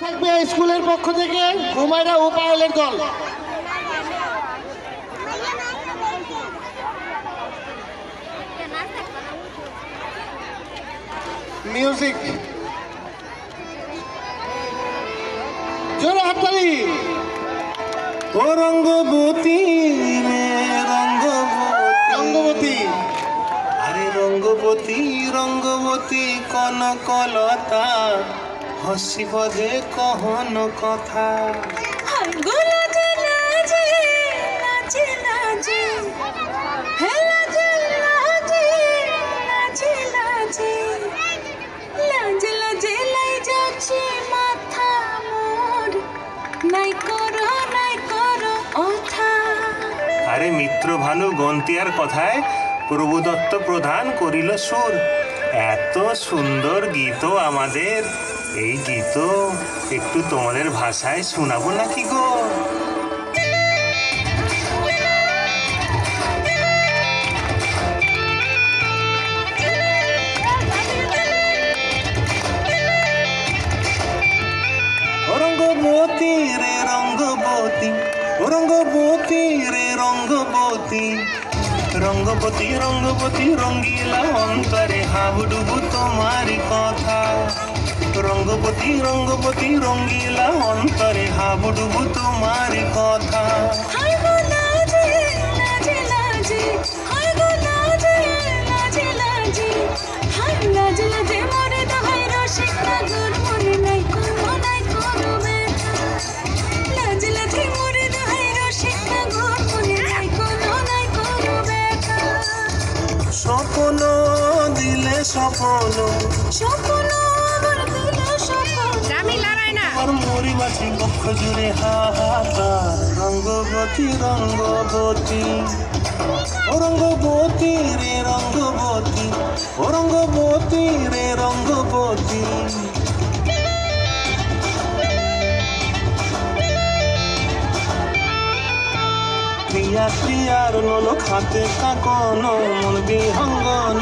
থাকবে স্কুলের পক্ষ থেকে হুমায়রা ও পায়েলের দল। মিউজিক জোরে হাততালি। ও রঙ্গবতী রে রঙ্গবতী, আরে রঙ্গবতী রঙ্গবতী কনকলতা হসিব যে কহন কথা। আরে মিত্র ভানু গন্তিয়ার কথায় প্রভুদত্ত প্রধান করিল সুর। এত সুন্দর গীত আমাদের, এই গীত একটু তোমাদের ভাষায় শোনাবো নাকি গো? রঙ্গবতী রে রঙ্গবতী, রঙ্গবতী রে রঙ্গবতী, রঙ্গবতী রঙ্গবতী রঙ্গিলা অন্তরে হাবুডুবু তোমার কথা। রঙ্গবতী রঙ্গবতী রঙ্গিলা অন্তরে হাবুডুবু তোমার কথা। স্বপ্ন দিলে স্বপ্ন, স্বপ্ন আর মরি বাসি বক্ষ জুড়ে হাহাকার। রঙ্গবতী রঙ্গবতী, ও রঙ্গবতী রে রঙ্গবতী, ও রঙ্গবতী রে রঙ্গবতী। প্রিয়া প্রিয়ার লোক হাতে কাকন, মন বিহঙ্গন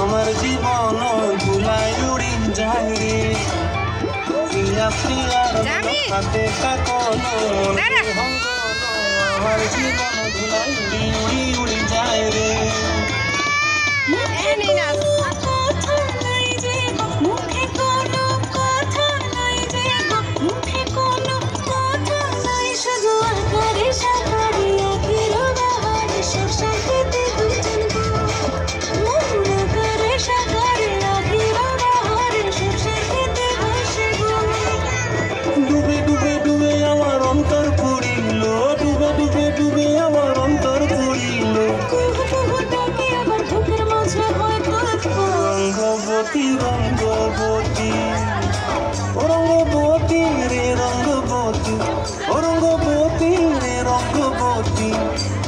আমার জীবন ধুলাই উড়ি যায় রে। প্রিয়া প্রিয়ার লোক হাতে কাকন, মন বিহঙ্গন আমার জীবন ধুলাই উড়ি উড়ি যায় রে। ডুবে ডুবে ডুবে আমার অন্তর পুরিল, ডুবে ডুবে ডুবে আমার অন্তর পুরিল। রঙ্গবতী রঙ্গবতী, ও রঙ্গবতী রে রঙ্গবতী, ও রঙ্গবতী রে রঙ্গবতী।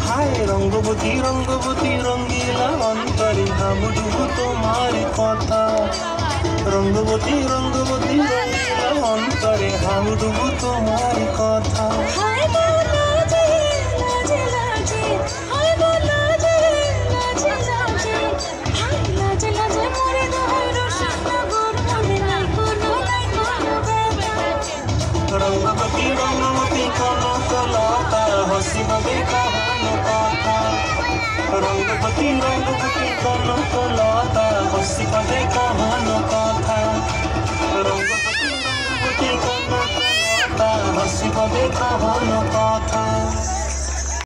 হায় রঙ্গবতী রঙ্গবতী রঙ্গিলা অন্তরে হাবুডুবু তোমার কথা। রঙ্গবতী রঙ্গবতী রঙ্গিলা অন্তরে হাবুডুবু তোমার কথা। রঙ্গবতী রঙ্গবতী কনকলতা হসিব যে কহন কথা। রঙ্গবতী রঙ্গবতী কনকলতা হসিব যে কহন কথা। রঙ্গবতী রঙ্গবতী কনকলতা হসিব যে কহন কথা।